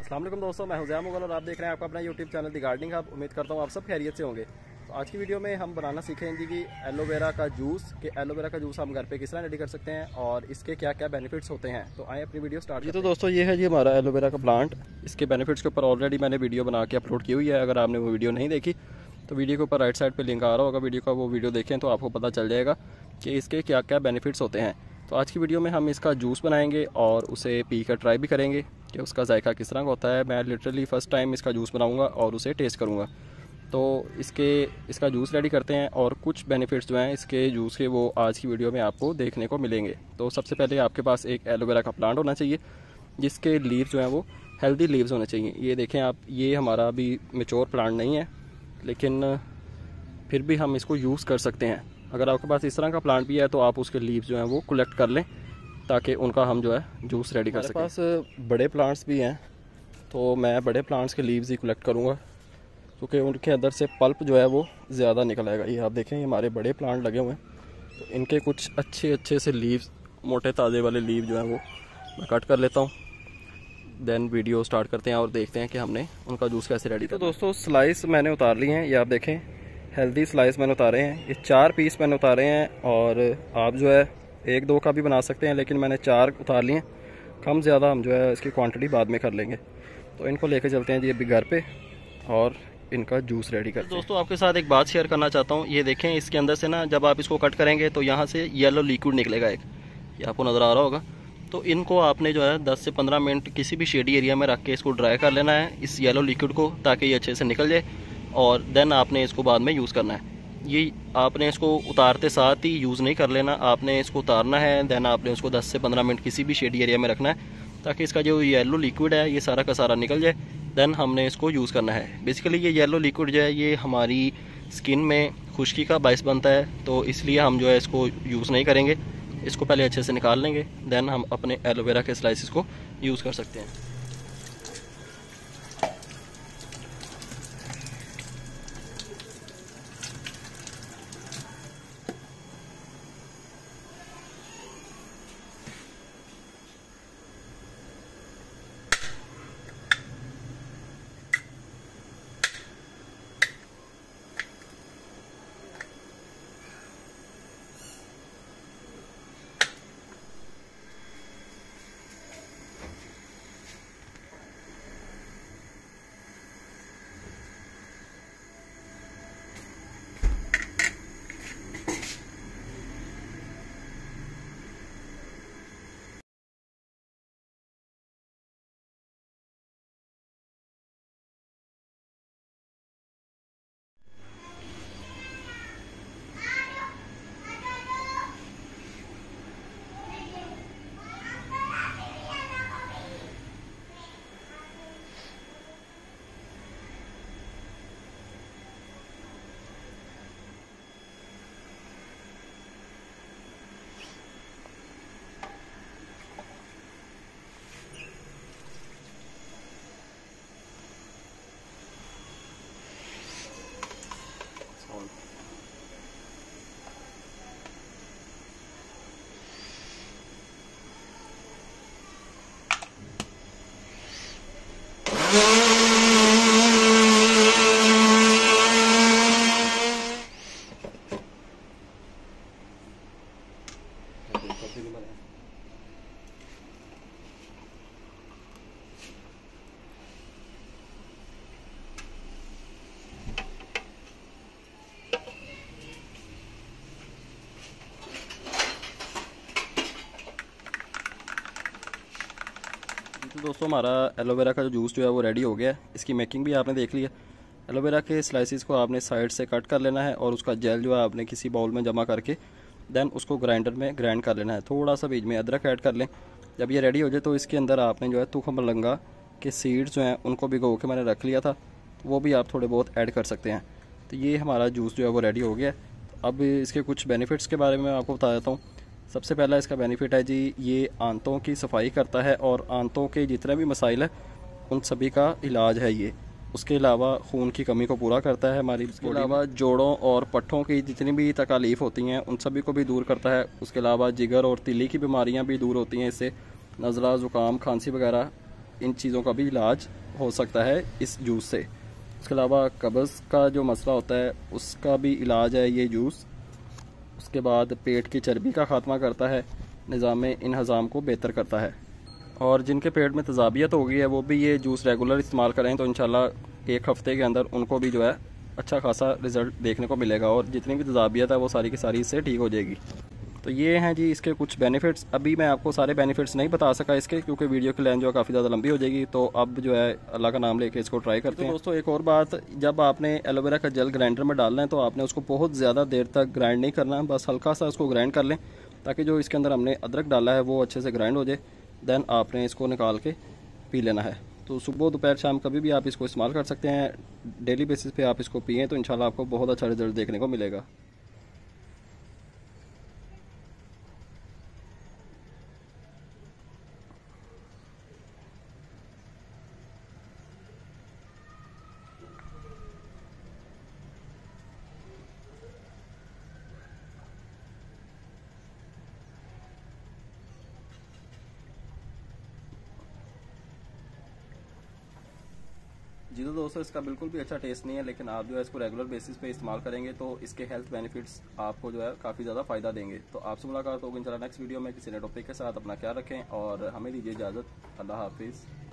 अस्सलाम वालेकुम दोस्तों, मैं हुज़ैम मुगल और आप देख रहे हैं आपका अपना यूट्यूब चैनल दी गार्डनिंग हब। उम्मीद करता हूँ आप सब खैरियत से होंगे। तो आज की वीडियो में हम बनाना सीखेंगे कि एलोवेरा का जूस एलोवेरा का जूस हम घर पे किस तरह रेडी कर सकते हैं और इसके क्या क्या बेनिफिट्स होते हैं। तो आए अपनी वीडियो स्टार्ट। तो दोस्तों ये है जी हमारा एलोवेरा का प्लांट। इसके बेनिफिट्स के ऊपर ऑलरेडी मैंने वीडियो बना के अपलोड की हुई है। अगर आपने वो वीडियो नहीं देखी तो वीडियो के ऊपर राइट साइड पर लिंक आ रहा होगा वीडियो का, वो वीडियो देखें तो आपको पता चल जाएगा कि इसके क्या क्या बेनिफिट्स होते हैं। तो आज की वीडियो में हम इसका जूस बनाएंगे और उसे पी कर ट्राई भी करेंगे कि उसका जायका किस तरह का होता है। मैं लिटरली फ़र्स्ट टाइम इसका जूस बनाऊंगा और उसे टेस्ट करूंगा। तो इसका जूस रेडी करते हैं और कुछ बेनिफिट्स जो हैं इसके जूस के वो आज की वीडियो में आपको देखने को मिलेंगे। तो सबसे पहले आपके पास एक एलोवेरा का प्लांट होना चाहिए जिसके लीव्स जो हैं वो हेल्दी लीव्स होने चाहिए। ये देखें आप, ये हमारा अभी मेच्योर प्लांट नहीं है लेकिन फिर भी हम इसको यूज़ कर सकते हैं। अगर आपके पास इस तरह का प्लांट भी है तो आप उसके लीव्स जो हैं वो कलेक्ट कर लें ताकि उनका हम जो है जूस रेडी कर सकें। मेरे पास बड़े प्लांट्स भी हैं तो मैं बड़े प्लांट्स के लीव्स ही कलेक्ट करूँगा क्योंकि उनके अंदर से पल्प जो है वो ज़्यादा निकल आएगा। ये आप देखें, ये हमारे बड़े प्लांट लगे हुए हैं तो इनके कुछ अच्छे से लीव्स, मोटे ताज़े वाले लीव जो हैं वो मैं कट कर लेता हूँ। देन वीडियो स्टार्ट करते हैं और देखते हैं कि हमने उनका जूस कैसे रेडी किया। तो दोस्तों स्लाइस मैंने उतार ली हैं, ये आप देखें हेल्दी स्लाइस मैंने उतारे हैं। ये 4 पीस मैंने उतारे हैं और आप जो है 1-2 का भी बना सकते हैं लेकिन मैंने 4 उतार लिए हैं। कम ज़्यादा हम जो है इसकी क्वांटिटी बाद में कर लेंगे। तो इनको लेके चलते हैं जी अभी घर पे और इनका जूस रेडी करते हैं। दोस्तों आपके साथ एक बात शेयर करना चाहता हूँ। ये देखें, इसके अंदर से ना जब आप इसको कट करेंगे तो यहाँ से येलो लिक्विड निकलेगा एक, ये आपको नज़र आ रहा होगा। तो इनको आपने जो है 10 से 15 मिनट किसी भी शेडी एरिया में रख के इसको ड्राई कर लेना है इस येलो लिक्विड को, ताकि ये अच्छे से निकल जाए और देन आपने इसको बाद में यूज़ करना है। ये आपने इसको उतारते साथ ही यूज़ नहीं कर लेना, आपने इसको उतारना है देन आपने उसको 10 से 15 मिनट किसी भी शेडी एरिया में रखना है ताकि इसका जो येलो लिक्विड है ये सारा का सारा निकल जाए। देन हमने इसको यूज़ करना है। बेसिकली ये येलो लिक्विड जो है ये हमारी स्किन में खुश्की का बायस बनता है, तो इसलिए हम जो है इसको यूज़ नहीं करेंगे। इसको पहले अच्छे से निकाल लेंगे देन हम अपने एलोवेरा के स्लाइसिस को यूज़ कर सकते हैं। तो दोस्तों हमारा एलोवेरा का जो जूस जो है वो रेडी हो गया है। इसकी मेकिंग भी आपने देख ली है। एलोवेरा के स्लाइसिस को आपने साइड से कट कर लेना है और उसका जेल जो है आपने किसी बाउल में जमा करके देन उसको ग्राइंडर में ग्राइंड कर लेना है। थोड़ा सा बीच में अदरक ऐड कर लें। जब ये रेडी हो जाए तो इसके अंदर आपने जो है तुखम मलंगा के सीड्स जो हैं उनको भिगो के मैंने रख लिया था, वो भी आप थोड़े बहुत ऐड कर सकते हैं। तो ये हमारा जूस जो है वो रेडी हो गया है। अब इसके कुछ बेनिफिट्स के बारे में मैं आपको बता देता हूँ। सबसे पहला इसका बेनिफिट है जी, ये आंतों की सफाई करता है और आंतों के जितने भी मसाइल हैं उन सभी का इलाज है ये। उसके अलावा खून की कमी को पूरा करता है हमारी। उसके अलावा जोड़ों और पट्ठों की जितनी भी तकलीफ़ होती हैं उन सभी को भी दूर करता है। उसके अलावा जिगर और तिल्ली की बीमारियां भी दूर होती हैं इससे। नज़ला, ज़ुकाम, खांसी वगैरह इन चीज़ों का भी इलाज हो सकता है इस जूस से। इसके अलावा कब्ज़ का जो मसला होता है उसका भी इलाज है ये जूस। उसके बाद पेट की चर्बी का ख़ात्मा करता है, निज़ाम इंहज़ाम को बेहतर करता है। और जिनके पेट में तज़ाबियत हो गई है वो भी ये जूस रेगुलर इस्तेमाल करें तो इंशाल्लाह 1 हफ़्ते के अंदर उनको भी जो है अच्छा खासा रिज़ल्ट देखने को मिलेगा और जितनी भी तज़ाबियत है वो सारी की सारी इससे ठीक हो जाएगी। तो ये हैं जी इसके कुछ बेनिफिट्स। अभी मैं आपको सारे बेनिफिट्स नहीं बता सका इसके, क्योंकि वीडियो की लेंथ जो है काफ़ी ज़्यादा लंबी हो जाएगी। तो अब जो है अल्लाह का नाम लेके इसको ट्राई करते हैं। दोस्तों एक और बात, जब आपने एलोवेरा का जेल ग्राइंडर में डालना है तो आपने उसको बहुत ज़्यादा देर तक ग्राइंड नहीं करना, बस हल्का सा उसको ग्राइंड कर लें ताकि जो इसके अंदर हमने अदरक डाला है वो अच्छे से ग्राइंड हो जाए। देन आपने इसको निकाल के पी लेना है। तो सुबह दोपहर शाम कभी भी आप इसको इस्तेमाल कर सकते हैं। डेली बेसिस पे आप इसको पिएँ तो इंशाल्लाह आपको बहुत अच्छा रिजल्ट देखने को मिलेगा। जी तो दोस्तों इसका बिल्कुल भी अच्छा टेस्ट नहीं है, लेकिन आप जो है इसको रेगुलर बेसिस पे इस्तेमाल करेंगे तो इसके हेल्थ बेनिफिट्स आपको जो है काफ़ी ज़्यादा फ़ायदा देंगे। तो आपसे मुलाकात होगी इंशाल्लाह नेक्स्ट वीडियो में किसी नए टॉपिक के साथ। अपना ख्याल रखें और हमें दीजिए इजाज़त। अल्लाह हाफिज़।